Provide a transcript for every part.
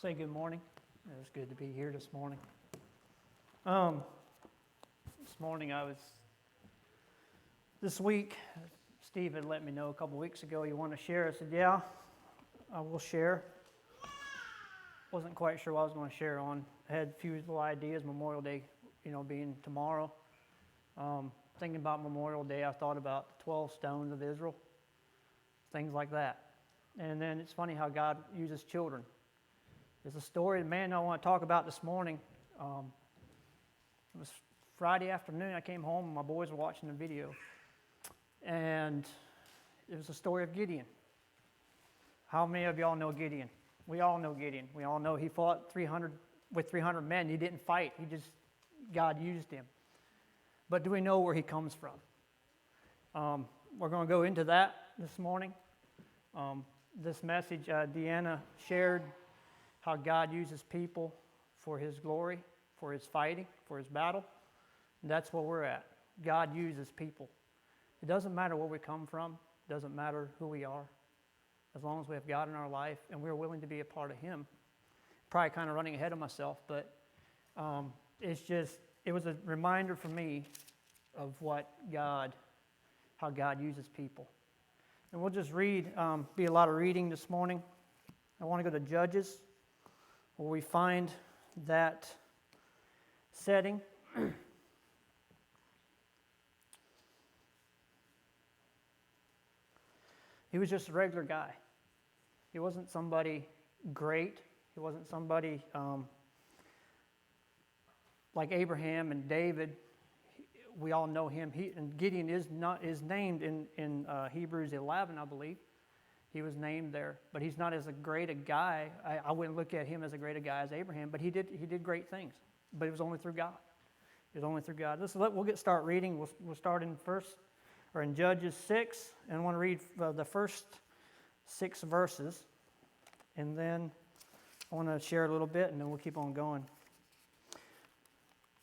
Say good morning. It's good to be here this morning. This week, Steve had let me know a couple weeks ago he wanted to share. I said, yeah, I will share. Wasn't quite sure what I was going to share on. I had a few little ideas, Memorial Day, being tomorrow. Thinking about Memorial Day, I thought about the 12 stones of Israel, things like that. And then it's funny how God uses children. There's a story, the man I want to talk about this morning. It was Friday afternoon. I came home and my boys were watching a video. And it was a story of Gideon. How many of y'all know Gideon? We all know Gideon. We all know he fought with 300 men. He didn't fight. God used him. But do we know where he comes from? We're going to go into that this morning. This message, Deanna shared how God uses people for his glory, for his fighting, for his battle. And that's where we're at. God uses people. It doesn't matter where we come from. It doesn't matter who we are. As long as we have God in our life and we're willing to be a part of him. Probably kind of running ahead of myself, but it was a reminder for me of how God uses people. And we'll just read, be a lot of reading this morning. I want to go to Judges, where we find that setting. He was just a regular guy. He wasn't somebody great. He wasn't somebody like Abraham and David. We all know him. And Gideon is named in Hebrews 11, I believe. He was named there, but he's not as great a guy. I wouldn't look at him as a great a guy as Abraham, but he did great things. But it was only through God. It was only through God. We'll start reading. We'll start in Judges 6, and I want to read the first 6 verses, and then I want to share a little bit, and then we'll keep on going.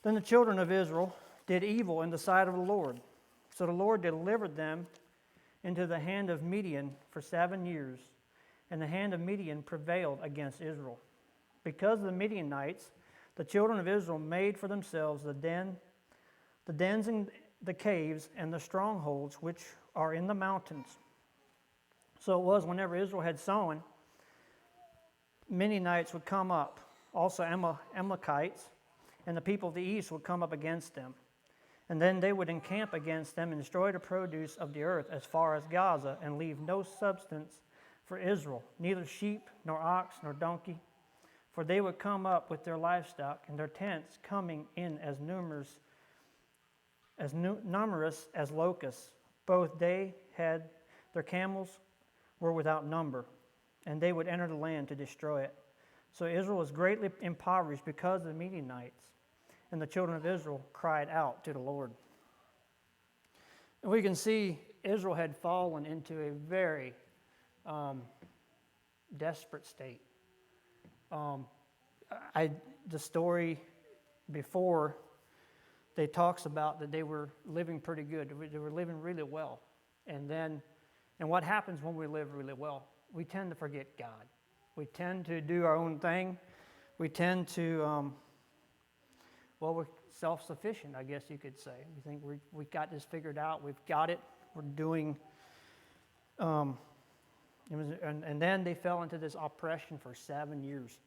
Then the children of Israel did evil in the sight of the Lord, so the Lord delivered them into the hand of Midian for 7 years, and the hand of Midian prevailed against Israel. Because of the Midianites, the children of Israel made for themselves the dens and the caves and the strongholds which are in the mountains. So it was whenever Israel had sown, Midianites would come up, also Amalekites, and the people of the east would come up against them. And then they would encamp against them and destroy the produce of the earth as far as Gaza, and leave no substance for Israel, neither sheep, nor ox, nor donkey. For they would come up with their livestock and their tents, coming in as numerous as locusts. Both they had their camels were without number, and they would enter the land to destroy it. So Israel was greatly impoverished because of the Midianites. And the children of Israel cried out to the Lord. And we can see Israel had fallen into a very desperate state. The story before, they talks about that they were living pretty good. They were living really well. And what happens when we live really well? We tend to forget God. We tend to do our own thing. We tend to... we're self-sufficient, I guess you could say. We think we got this figured out. We've got it. We're doing... and then they fell into this oppression for 7 years.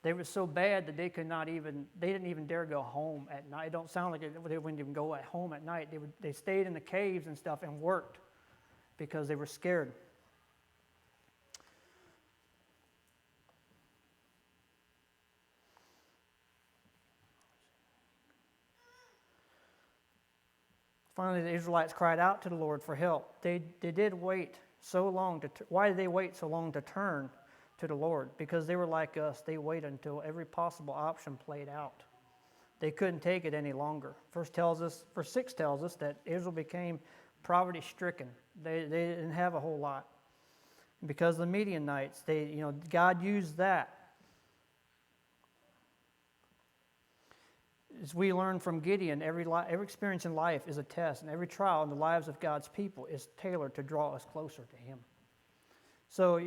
They were so bad that they didn't even dare go home at night. It don't sound like they wouldn't even go at home at night. They stayed in the caves and stuff and worked because they were scared. Finally, the Israelites cried out to the Lord for help. They did wait so long. Why did they wait so long to turn to the Lord? Because they were like us. They waited until every possible option played out. They couldn't take it any longer. Verse 6 tells us that Israel became poverty-stricken. They didn't have a whole lot. Because of the Midianites, God used that. As we learn from Gideon, every experience in life is a test, and every trial in the lives of God's people is tailored to draw us closer to him. So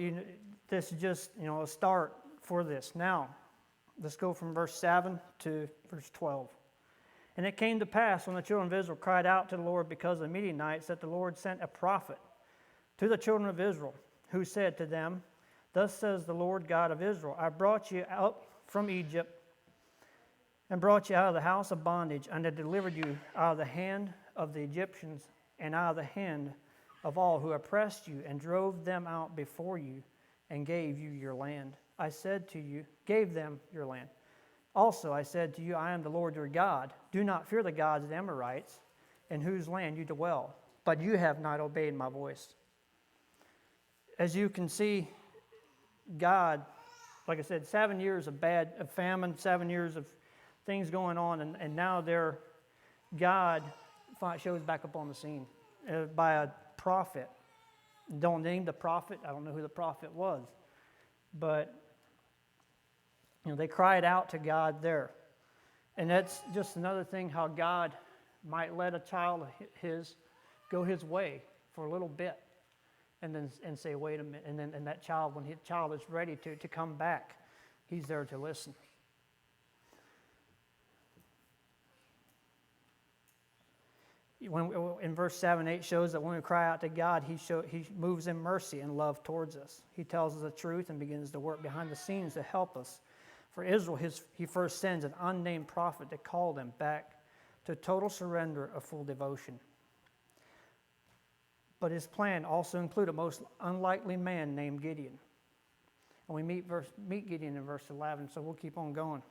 this is just a start for this. Now, let's go from verse 7 to verse 12. And it came to pass when the children of Israel cried out to the Lord because of the Midianites that the Lord sent a prophet to the children of Israel, who said to them, Thus says the Lord God of Israel, I brought you out from Egypt and brought you out of the house of bondage, and I delivered you out of the hand of the Egyptians and out of the hand of all who oppressed you, and drove them out before you, and gave you your land. I said to you, gave them your land. Also I said to you, I am the Lord your God. Do not fear the gods of the Amorites, in whose land you dwell. But you have not obeyed my voice. As you can see, God, like I said, 7 years of famine, 7 years of things going on, and now God shows back up on the scene by a prophet. Don't name the prophet. I don't know who the prophet was. But, they cried out to God there. And that's just another thing how God might let a child of his go his way for a little bit and say, wait a minute. And that child, when his child is ready to come back, he's there to listen. In verse 7, 8 shows that when we cry out to God, he moves in mercy and love towards us. He tells us the truth and begins to work behind the scenes to help us. For Israel, he first sends an unnamed prophet to call them back to total surrender of full devotion. But his plan also included a most unlikely man named Gideon. And we meet Gideon in verse 11, so we'll keep on going.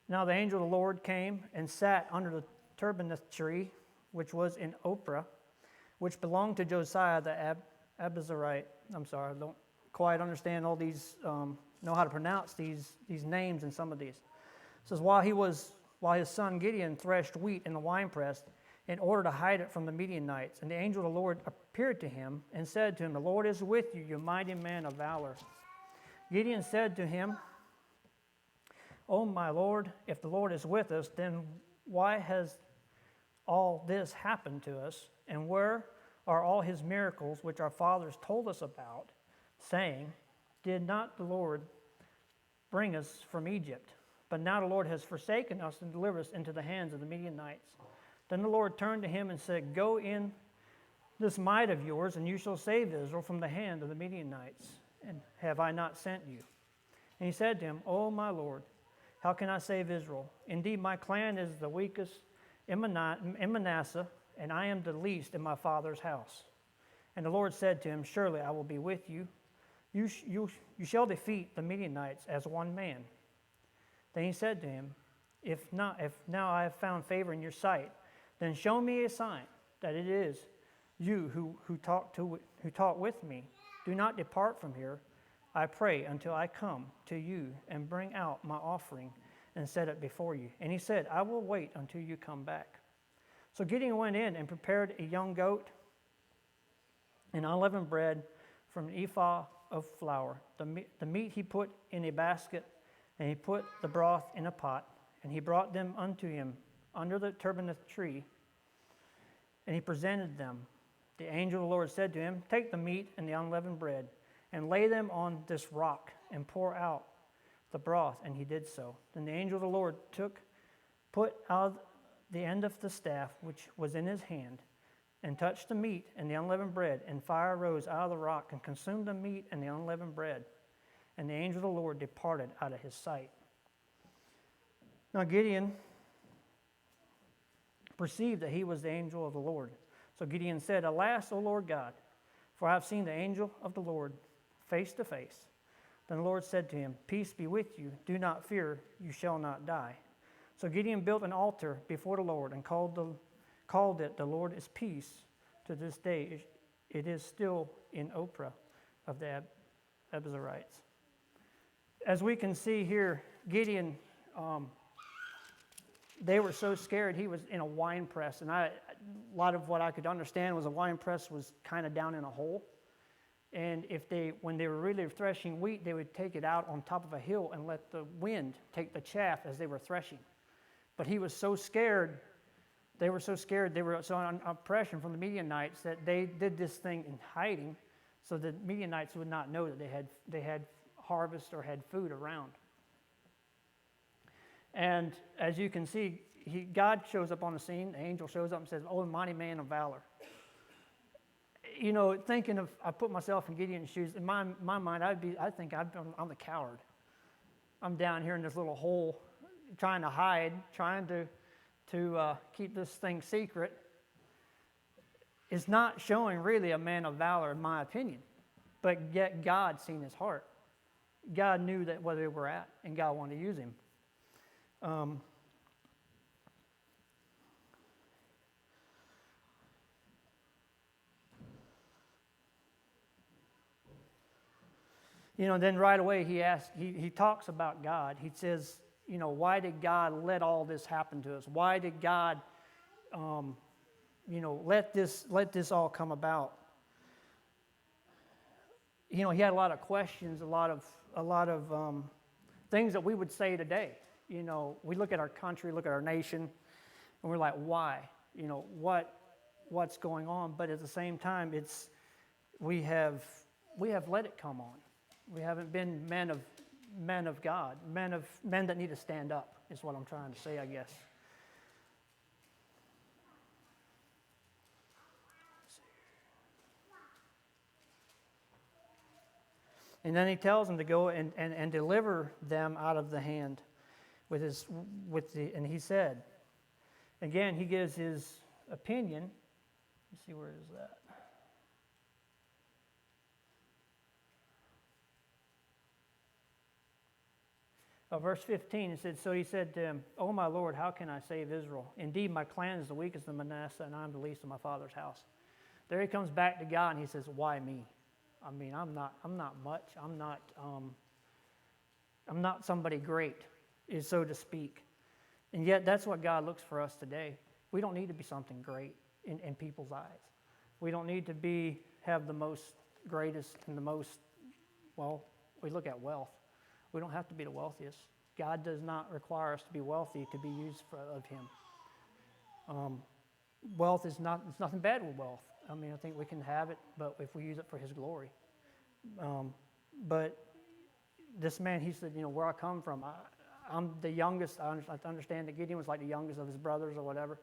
Now the angel of the Lord came and sat under the terebinth tree, which was in Ophrah, which belonged to Josiah the Abiezrite. I'm sorry, I don't quite understand all these, know how to pronounce these names and some of these. It says, while his son Gideon threshed wheat in the winepress in order to hide it from the Midianites, and the angel of the Lord appeared to him and said to him, The Lord is with you, you mighty man of valor. Gideon said to him, O my Lord, if the Lord is with us, then why has all this happened to us? And where are all his miracles which our fathers told us about, saying, Did not the Lord bring us from Egypt? But now the Lord has forsaken us and delivered us into the hands of the Midianites. Then the Lord turned to him and said, Go in this might of yours, and you shall save Israel from the hand of the Midianites. And have I not sent you? And he said to him, O my Lord, how can I save Israel? Indeed, my clan is the weakest in Manasseh, and I am the least in my father's house. And the Lord said to him, Surely I will be with you. You shall defeat the Midianites as one man. Then he said to him, If now I have found favor in your sight, then show me a sign that it is you who talk with me. Do not depart from here, I pray, until I come to you and bring out my offering and set it before you. And he said, I will wait until you come back. So Gideon went in and prepared a young goat and unleavened bread from an ephah of flour. The meat he put in a basket, and he put the broth in a pot, and he brought them unto him under the terebinth tree, and he presented them. The angel of the Lord said to him, Take the meat and the unleavened bread, and lay them on this rock, and pour out the broth. And he did so. Then the angel of the Lord put out the end of the staff which was in his hand, and touched the meat and the unleavened bread, and fire rose out of the rock, and consumed the meat and the unleavened bread. And the angel of the Lord departed out of his sight. Now Gideon perceived that he was the angel of the Lord. So Gideon said, Alas, O Lord God, for I have seen the angel of the Lord face to face. Then the Lord said to him, Peace be with you. Do not fear, you shall not die. So Gideon built an altar before the Lord and called it, The Lord is Peace. To this day, it is still in Ophrah of the Abiezrites. As we can see here, Gideon, they were so scared. He was in a wine press, and a lot of what I could understand was a wine press was kind of down in a hole. And when they were really threshing wheat, they would take it out on top of a hill and let the wind take the chaff as they were threshing. But he was so scared, they were so scared, they were so on oppression from the Midianites that they did this thing in hiding so the Midianites would not know that they had harvest or had food around. And as you can see, God shows up on the scene. The angel shows up and says, "Oh, mighty man of valor." You know, thinking of, I put myself in Gideon's shoes. In my mind, I think I'm the coward. I'm down here in this little hole, trying to hide, trying to keep this thing secret. It's not showing really a man of valor, in my opinion. But yet God seen his heart. God knew that where they were at, and God wanted to use him. You know, then right away he talks about God. He says, you know, why did God let all this happen to us? Why did God, you know, let this all come about? You know, he had a lot of questions, a lot of things that we would say today. You know, we look at our country, look at our nation, and we're like, why? You know, what's going on? But at the same time, we have let it come on. We haven't been men of God, men that need to stand up, is what I'm trying to say, I guess. And then he tells them to go and deliver them out of the hand and he said, again, he gives his opinion. Let's see, where is that? Verse 15, it said, so he said to him, "O my Lord, how can I save Israel? Indeed, my clan is the weakest of Manasseh, and I am the least of my father's house." There he comes back to God, and he says, "Why me? I mean, I'm not much. I'm not somebody great, so to speak." And yet, that's what God looks for us today. We don't need to be something great in people's eyes. We don't need to have the most greatest and the most, well, we look at wealth. We don't have to be the wealthiest. God does not require us to be wealthy to be used of him. Wealth is not, there's nothing bad with wealth. I mean, I think we can have it, but if we use it for his glory. But this man, he said, you know, where I come from, I'm the youngest. I understand that Gideon was like the youngest of his brothers or whatever.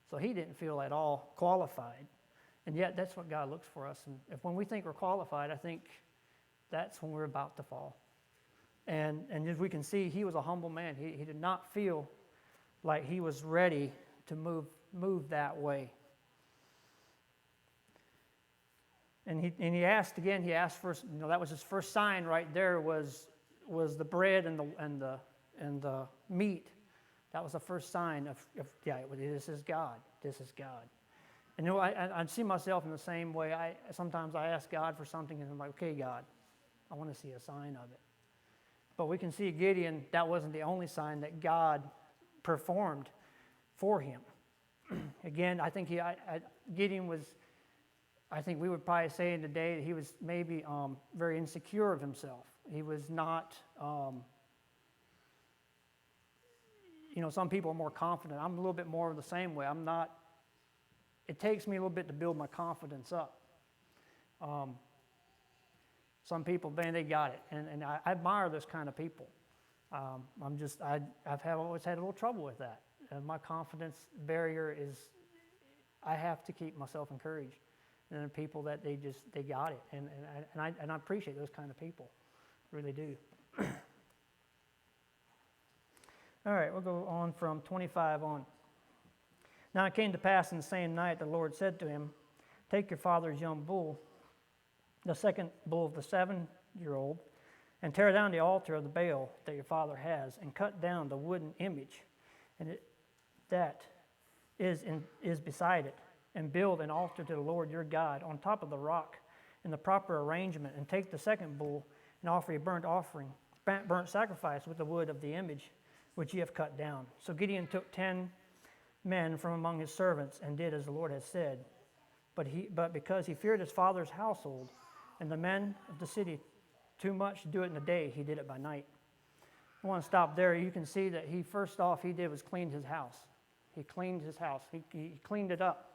So he didn't feel at all qualified. And yet that's what God looks for us. And when we think we're qualified, I think that's when we're about to fall. And as we can see, he was a humble man. He did not feel like he was ready to move that way. And he asked first, you know, that was his first sign right there was the bread and the meat. That was the first sign of this is God. This is God. And you know, I see myself in the same way. Sometimes I ask God for something and I'm like, okay, God, I want to see a sign of it. But we can see Gideon, that wasn't the only sign that God performed for him. Again, I think Gideon was, I think we would probably say today that he was maybe very insecure of himself. He was not, you know, some people are more confident. I'm a little bit more of the same way. It takes me a little bit to build my confidence up. Some people, man, they got it, and I admire those kind of people. I've always had a little trouble with that. And my confidence barrier is, I have to keep myself encouraged. And there are people that they got it, and I appreciate those kind of people, really do. All right, we'll go on from 25 on. Now it came to pass in the same night the Lord said to him, "Take your father's young bull, the second bull of the 7-year-old, and tear down the altar of the Baal that your father has, and cut down the wooden image, that is beside it, and build an altar to the Lord your God on top of the rock in the proper arrangement, and take the second bull and offer a burnt sacrifice with the wood of the image which ye have cut down." So Gideon took 10 men from among his servants and did as the Lord had said. But because he feared his father's household and the men of the city too much to do it in the day, he did it by night. I want to stop there. You can see that he did was clean his house. He cleaned his house. He cleaned it up.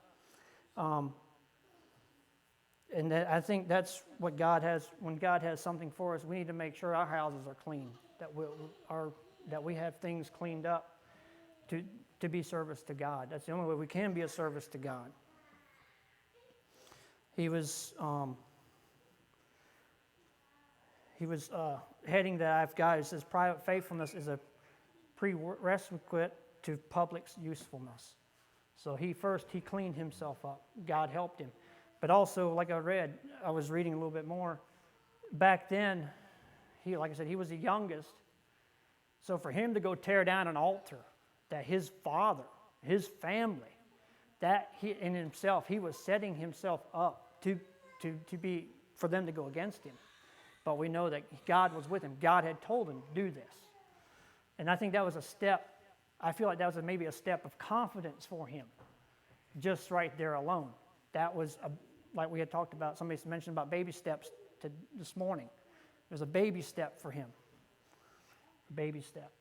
And I think that's what God has. When God has something for us, we need to make sure our houses are clean, that we have things cleaned up to be service to God. That's the only way we can be a service to God. He was heading that I've got. It says private faithfulness is a prerequisite to public usefulness. So he cleaned himself up. God helped him. But also, like I was reading a little bit more. Back then, like I said, he was the youngest. So for him to go tear down an altar that his father, his family, that he in himself, he was setting himself up for them to go against him. But we know that God was with him. God had told him to do this. And I think that was a step. I feel like that was maybe a step of confidence for him, just right there alone. That was, like we had talked about, somebody mentioned about baby steps this morning. It was a baby step for him. A baby step.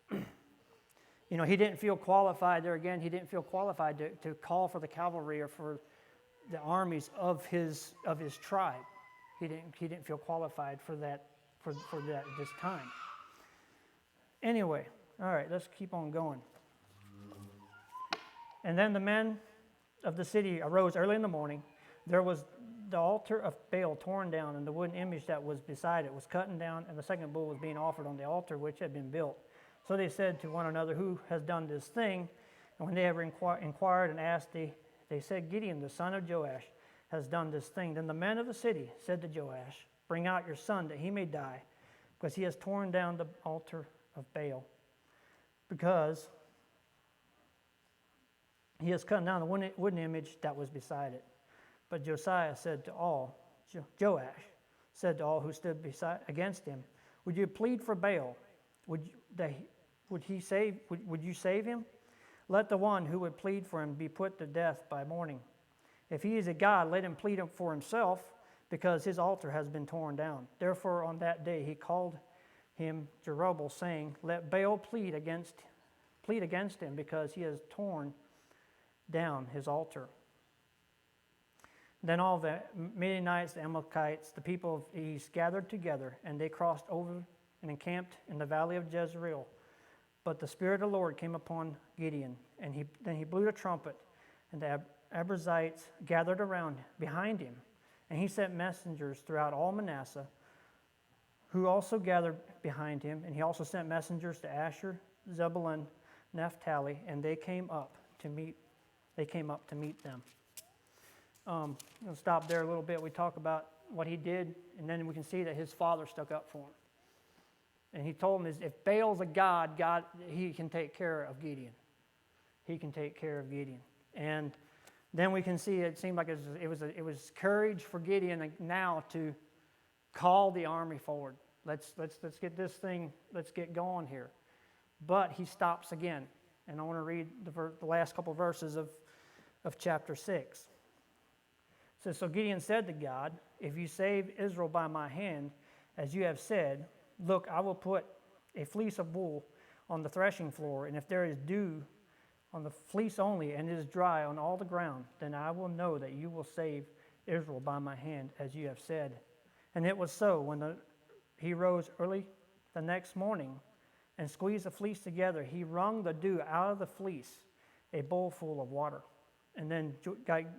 He didn't feel qualified there again. He didn't feel qualified to call for the cavalry or for the armies of his tribe. He didn't feel qualified for that at this time. Anyway, all right, let's keep on going. And then the men of the city arose early in the morning. There was the altar of Baal torn down, and the wooden image that was beside it was cut down, and the second bull was being offered on the altar which had been built. So they said to one another, "Who has done this thing?" And when they ever inquired and asked, they said, "Gideon, the son of Joash, has done this thing." Then the men of the city said to Joash, "Bring out your son, that he may die, because he has torn down the altar of Baal, because he has cut down the wooden image that was beside it." But Joash said to all who stood against him, "Would you plead for Baal? Would you save him? Let the one who would plead for him be put to death by morning. If he is a god, let him plead for himself, because his altar has been torn down." Therefore on that day he called him Jerubbaal, saying, "Let Baal plead against him, because he has torn down his altar." Then all the Midianites, the Amalekites, the people of the east gathered together, and they crossed over and encamped in the valley of Jezreel. But the Spirit of the Lord came upon Gideon, and then he blew a trumpet, and the Abrazites gathered around behind him. And he sent messengers throughout all Manasseh, who also gathered behind him. And he also sent messengers to Asher, Zebulun, Naphtali, and they came up to meet them. We'll stop there a little bit. We talk about what he did, and then we can see that his father stuck up for him. And he told him, if Baal's a god, he can take care of Gideon. He can take care of Gideon. And then we can see it seemed like it was courage for Gideon now to call the army forward. Let's get this thing, let's get going here. But he stops again. And I want to read the last couple verses of chapter 6. It says, "So Gideon said to God, if you save Israel by my hand, as you have said, look, I will put a fleece of wool on the threshing floor, and if there is dew on the fleece only, and it is dry on all the ground, then I will know that you will save Israel by my hand, as you have said." And it was so. When he rose early the next morning and squeezed the fleece together, he wrung the dew out of the fleece, a bowl full of water. And then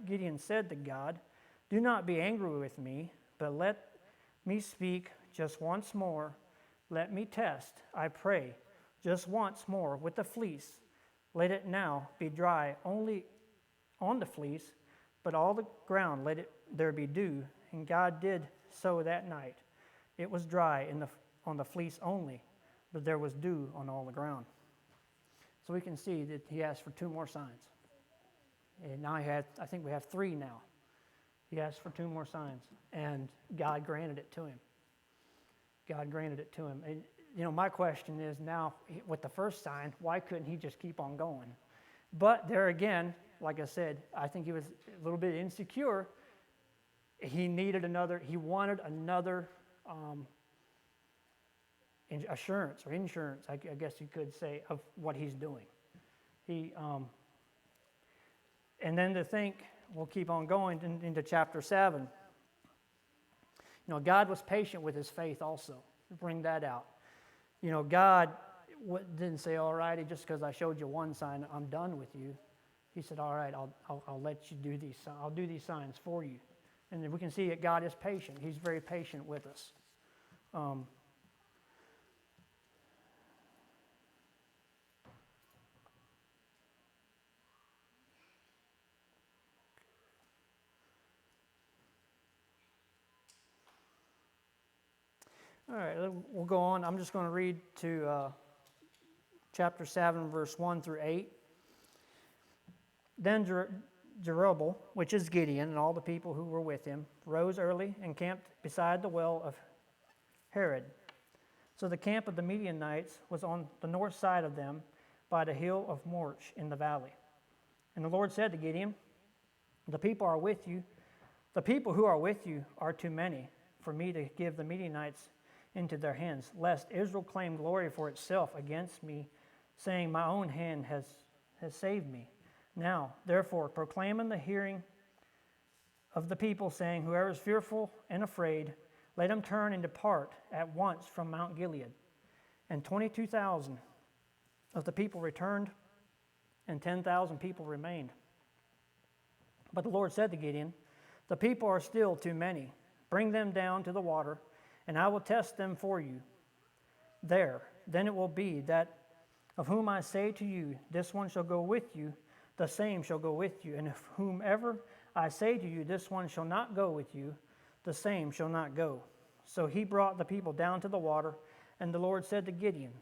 Gideon said to God, "Do not be angry with me, but let me speak just once more. Let me test, I pray, just once more with the fleece. Let it now be dry only on the fleece, but all the ground there be dew." And God did so that night. It was dry on the fleece only, but there was dew on all the ground. So we can see that he asked for 2 more signs. And now I think we have 3 now. He asked for 2 more signs, and God granted it to him. God granted it to him. And, my question is now, with the first sign, why couldn't he just keep on going? But there again, like I said, I think he was a little bit insecure. He wanted another assurance or insurance, I guess you could say, of what he's doing. And then to think, we'll keep on going into chapter 7. God was patient with his faith also. Bring that out. God didn't say, all righty, just because I showed you one sign, I'm done with you. He said, all right, I'll let you do these. I'll do these signs for you. And we can see that God is patient. He's very patient with us. All right, we'll go on. I'm just going to read to chapter 7, verse 1 through 8. Then Jerubbaal, which is Gideon, and all the people who were with him, rose early and camped beside the well of Herod. So the camp of the Midianites was on the north side of them by the hill of Morch in the valley. And the Lord said to Gideon, the people who are with you are too many for me to give the Midianites into their hands, lest Israel claim glory for itself against me, saying, my own hand has saved me. Now, therefore, proclaim in the hearing of the people, saying, whoever is fearful and afraid, let him turn and depart at once from Mount Gilead. And 22,000 of the people returned, and 10,000 people remained. But the Lord said to Gideon, the people are still too many. Bring them down to the water, and I will test them for you there. Then it will be that of whom I say to you, this one shall go with you, the same shall go with you. And if whomever I say to you, this one shall not go with you, the same shall not go. So he brought the people down to the water, and the Lord said to Gideon,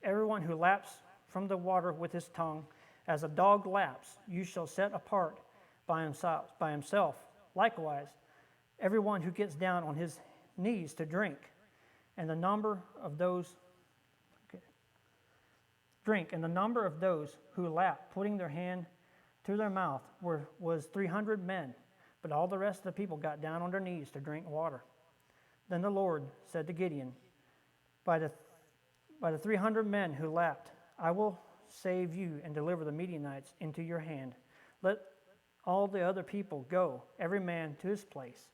everyone who laps from the water with his tongue, as a dog laps, you shall set apart by himself. Likewise, everyone who gets down on his knees to drink, and the number of those who lap, putting their hand to their mouth, was 300 men. But all the rest of the people got down on their knees to drink water. Then the Lord said to Gideon, by the 300 men who lapped, I will save you and deliver the Midianites into your hand. Let all the other people go, every man to his place.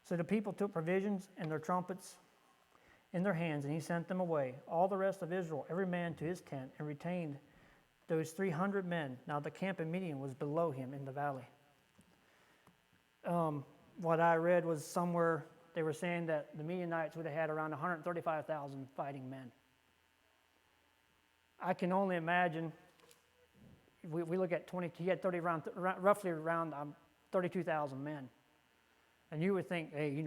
So the people took provisions and their trumpets in their hands, and he sent them away. All the rest of Israel, every man to his tent, and retained those 300 men. Now the camp in Midian was below him in the valley. What I read was somewhere they were saying that the Midianites would have had around 135,000 fighting men. I can only imagine, we look at 20, he had roughly around 32,000 men. And you would think, hey,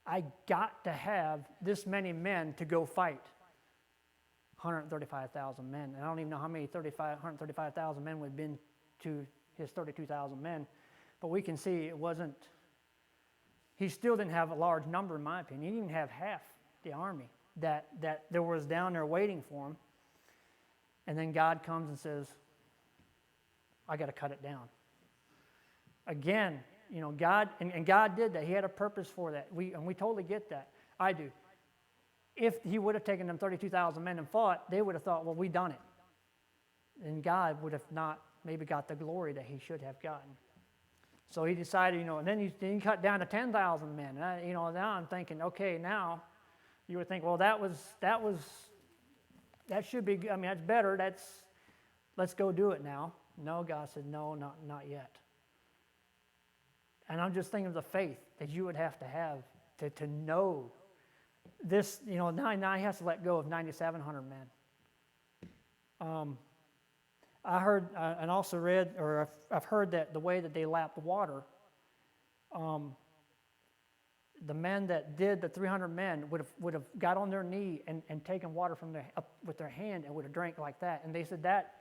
I got to have this many men to go fight 135,000 men. And I don't even know how many 135,000 men would have been to his 32,000 men. But we can see it wasn't, he still didn't have a large number in my opinion. He didn't even have half the army that there was down there waiting for him. And then God comes and says, I got to cut it down. Again, God, and God did that. He had a purpose for that. We totally get that. I do. If he would have taken them 32,000 men and fought, they would have thought, well, we done it. And God would have not maybe got the glory that he should have gotten. So he decided, and then he cut down to 10,000 men. And now I'm thinking, okay, now you would think, well, that should be, that's better. Let's go do it now. No, God said, no, not yet. And I'm just thinking of the faith that you would have to know this, now he has to let go of 9,700 men. I heard and also read, or I've heard that the way that they lapped water, the men that did the 300 men would have got on their knee and taken water from up with their hand and would have drank like that. And they said that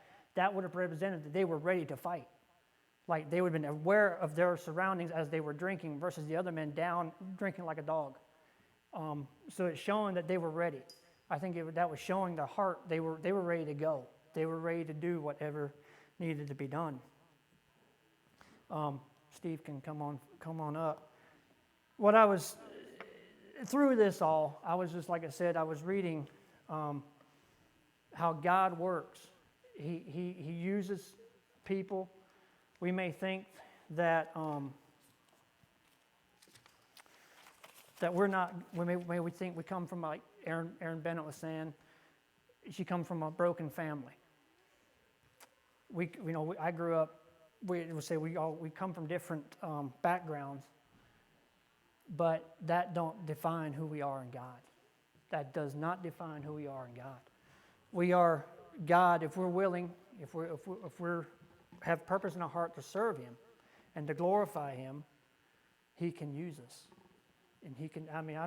would have represented that they were ready to fight. Like they would have been aware of their surroundings as they were drinking versus the other men down drinking like a dog. So it's showing that they were ready. I think that was showing their heart. They were ready to go. They were ready to do whatever needed to be done. Steve can come on up. What I was through this all, I was just like I said, I was reading how God works. He uses people. We may think that That we're not, maybe we think we come from, like Aaron Bennett was saying, she comes from a broken family. I grew up, we would say we come from different backgrounds, but that don't define who we are in God. That does not define who we are in God. We are God if we're willing, if we have purpose in our heart to serve Him and to glorify Him. He can use us, and He can. I'm an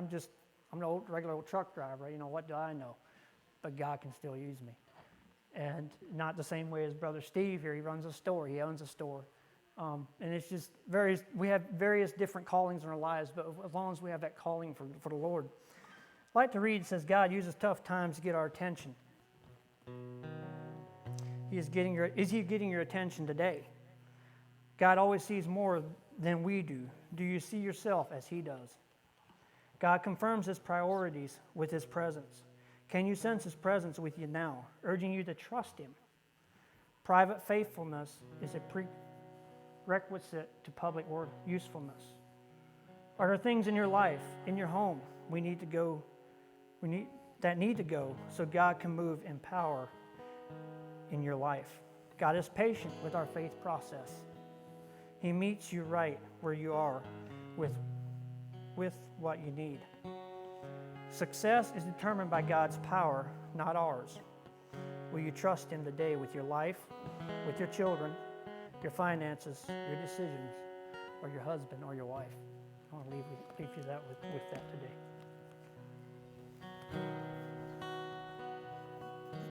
regular old truck driver. What do I know? But God can still use me, and not the same way as Brother Steve here. He runs a store. He owns a store, and it's just we have various different callings in our lives, but as long as we have that calling for the Lord. I like to read. It says, God uses tough times to get our attention. Is He getting your attention today? God always sees more than we do. Do you see yourself as He does? God confirms His priorities with His presence. Can you sense His presence with you now, urging you to trust Him? Private faithfulness is a prerequisite to public usefulness. Are there things in your life, in your home, that need to go so God can move in power in your life? God is patient with our faith process. He meets you right where you are with what you need. Success is determined by God's power, not ours. Will you trust Him today with your life, with your children, your finances, your decisions, or your husband or your wife? I want to leave you with that today.